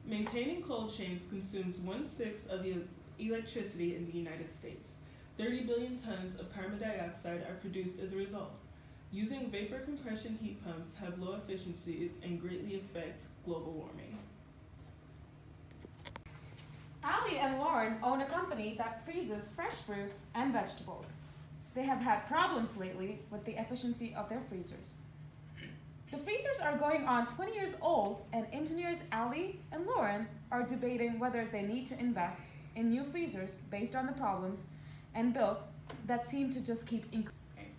Maintaining cold chains consumes 1/6 of the electricity in the United States. 30 billion tons of carbon dioxide are produced as a result. Using vapor compression heat pumps have low efficiencies and greatly affect global warming. Allie and Lauren own a company that freezes fresh fruits and vegetables. They have had problems lately with the efficiency of their freezers. The freezers are going on 20 years old, and engineers Allie and Lauren are debating whether they need to invest in new freezers based on the problems and bills that seem to just keep increasing.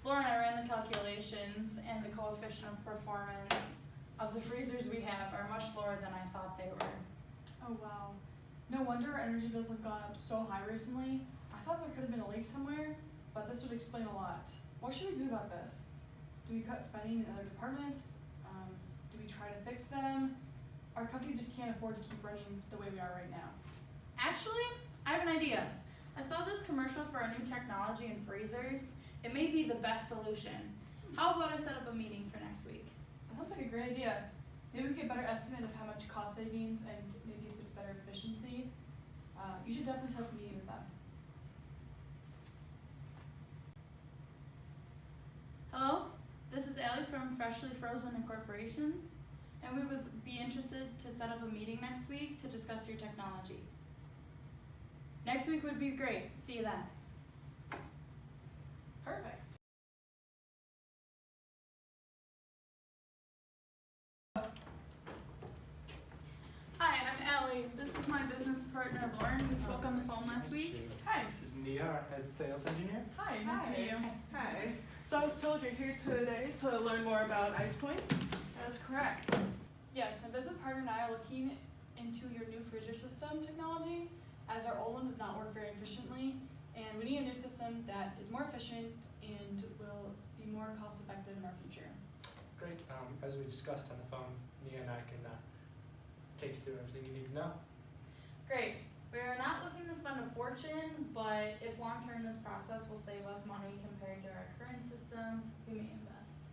Lauren, I ran the calculations, and the coefficient of performance of the freezers we have are much lower than I thought they were. Oh wow. No wonder our energy bills have gone up so high recently. I thought there could have been a leak somewhere, but this would explain a lot. What should we do about this? Do we cut spending in other departments? Do we try to fix them? Our company just can't afford to keep running the way we are right now. Actually, I have an idea. I saw this commercial for a new technology in freezers. It may be the best solution. How about I set up a meeting for next week? That looks like a great idea. Maybe we get a better estimate of how much cost savings and maybe if there's better efficiency. You should definitely set up a meeting with them. Hello, this is Allie from Freshly Frozen Incorporation, and we would be interested to set up a meeting next week to discuss your technology. Next week would be great. See you then. Perfect. Hi, I'm Allie. This is my business partner Lauren. We spoke on the phone last week. Hi. This is Nia, our head sales engineer. Hi, nice to meet you. Hi. So I was told you're here today to learn more about ICEPoint. That's correct. Yes, my business partner and I are looking into your new freezer system technology, as our old one does not work very efficiently, and we need a new system that is more efficient and will be more cost effective in our future. Great. As we discussed on the phone, Nia and I can take you through everything you need to know. Great. We're not looking to spend a fortune, but if long term this process will save us money compared to our current system, we may invest.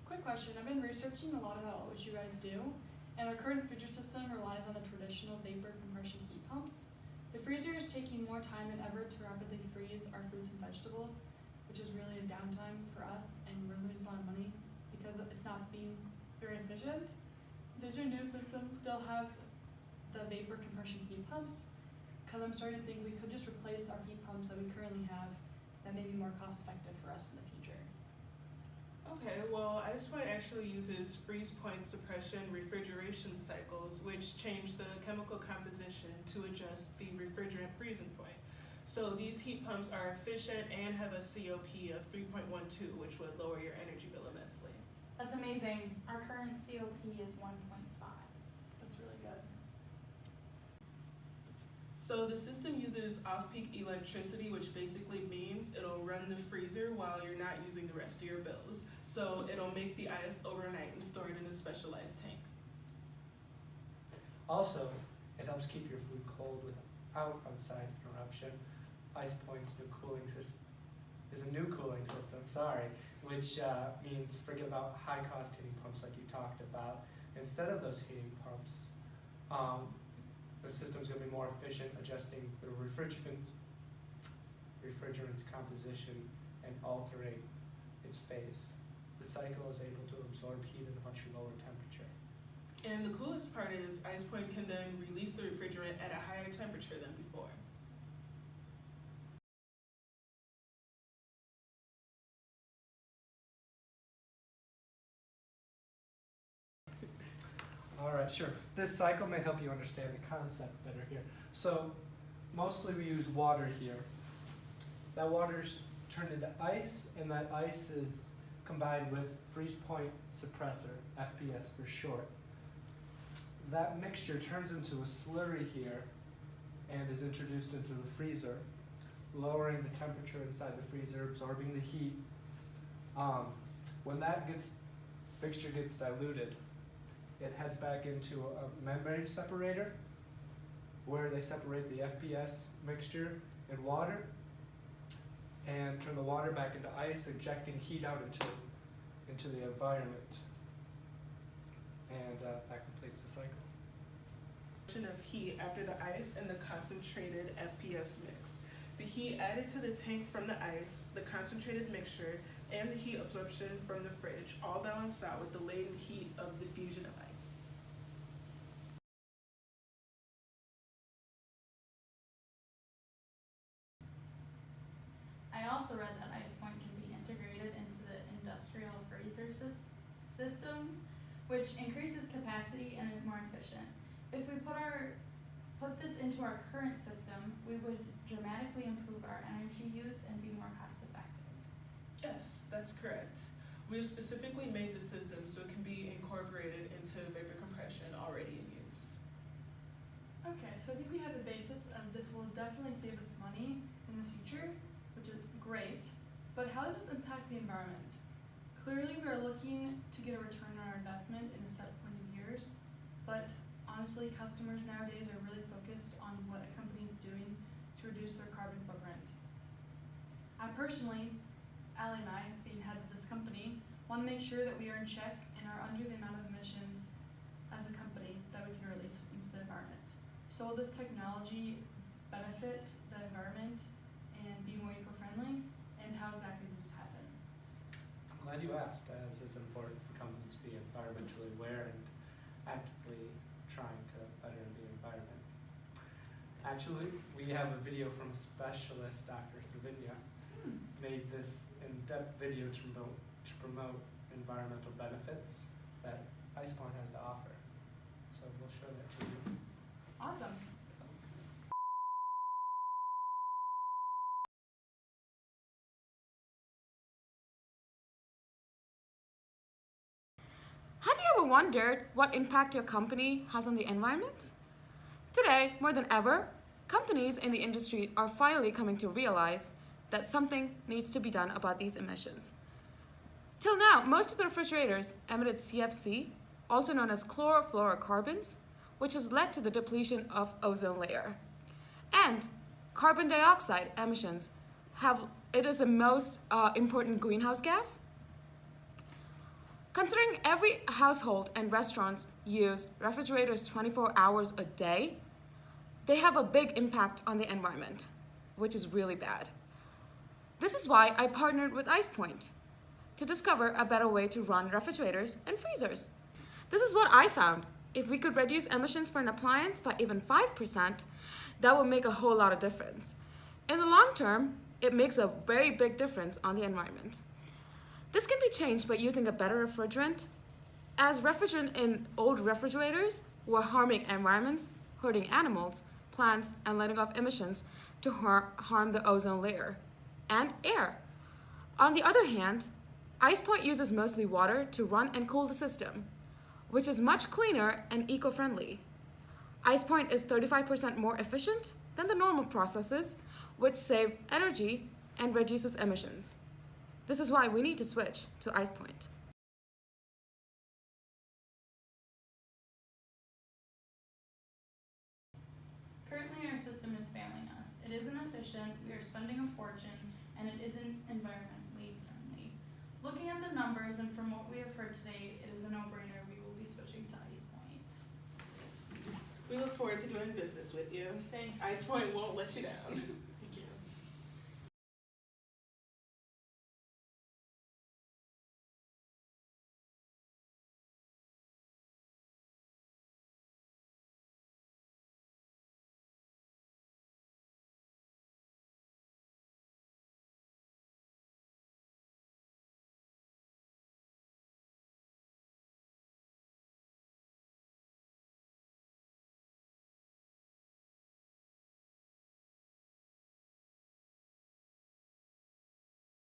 Quick question, I've been researching a lot about what you guys do, and our current freezer system relies on the traditional vapor compression heat pumps. The freezer is taking more time than ever to rapidly freeze our fruits and vegetables, which is really a downtime for us, and we're losing a lot of money because it's not being very efficient. Does your new system still have the vapor compression heat pumps? Because I'm starting to think we could just replace our heat pumps that we currently have that may be more cost effective for us in the future. Okay, well, ICEPoint actually uses freeze point suppression refrigeration cycles, which change the chemical composition to adjust the refrigerant freezing point. So these heat pumps are efficient and have a COP of 3.12, which would lower your energy bill immensely. That's amazing. Our current COP is 1.5. That's really good. So the system uses off-peak electricity, which basically means it'll run the freezer while you're not using the rest of your bills. So it'll make the ice overnight and store it in a specialized tank. Also, it helps keep your food cold without outside interruption. ICEPoint's new cooling system is a new cooling system, which means forget about high-cost heating pumps like you talked about. Instead of those heating pumps, the system's going to be more efficient adjusting the refrigerant's composition and altering its phase. The cycle is able to absorb heat at a much lower temperature. And the coolest part is ICEPoint can then release the refrigerant at a higher temperature than before. All right, sure. This cycle may help you understand the concept better here. So mostly we use water here. That water's turned into ice, and that ice is combined with freeze point suppressor, FPS for short. That mixture turns into a slurry here and is introduced into the freezer, lowering the temperature inside the freezer, absorbing the heat. When that mixture gets diluted, it heads back into a membrane separator where they separate the FPS mixture and water and turn the water back into ice, injecting heat out into the environment. And that completes the cycle. of heat after the ice and the concentrated FPS mix. The heat added to the tank from the ice, the concentrated mixture, and the heat absorption from the fridge all balance out with the latent heat of the fusion of ice. I also read that ICEPoint can be integrated into the industrial freezer systems, which increases capacity and is more efficient. If we put this into our current system, we would dramatically improve our energy use and be more cost effective. Yes, that's correct. We have specifically made the system so it can be incorporated into vapor compression already in use. Okay, so I think we have the basis of this will definitely save us money in the future, which is great. But how does this impact the environment? Clearly, we are looking to get a return on our investment in a set point of years, but honestly, customers nowadays are really focused on what a company is doing to reduce their carbon footprint. I personally, Allie and I, being heads of this company, want to make sure that we are in check and are under the amount of emissions as a company that we can release into the environment. So will this technology benefit the environment and be more eco-friendly? And how exactly does this happen? I'm glad you asked, as it's important for companies to be environmentally aware and actively trying to better the environment. Actually, we have a video from a specialist, Dr. Stravinia, made this in-depth video to promote environmental benefits that ICEPoint has to offer. So we'll show that to you. Awesome. Have you ever wondered what impact your company has on the environment? Today, more than ever, companies in the industry are finally coming to realize that something needs to be done about these emissions. Till now, most of the refrigerators emitted CFC, also known as chlorofluorocarbons, which has led to the depletion of ozone layer. And carbon dioxide emissions it is the most important greenhouse gas. Considering every household and restaurants use refrigerators 24 hours a day, they have a big impact on the environment, which is really bad. This is why I partnered with ICEPoint to discover a better way to run refrigerators and freezers. This is what I found. If we could reduce emissions for an appliance by even 5%, that would make a whole lot of difference. In the long term, it makes a very big difference on the environment. This can be changed by using a better refrigerant, as refrigerant in old refrigerators were harming environments, hurting animals, plants, and letting off emissions to harm the ozone layer and air. On the other hand, ICEPoint uses mostly water to run and cool the system, which is much cleaner and eco-friendly. ICEPoint is 35% more efficient than the normal processes, which save energy and reduces emissions. This is why we need to switch to ICEPoint. Currently, our system is failing us. It isn't efficient, we are spending a fortune, and it isn't environmentally friendly. Looking at the numbers and from what we have heard today, it is a no-brainer. We will be switching to ICEPoint. We look forward to doing business with you. Thanks. ICEPoint won't let you down.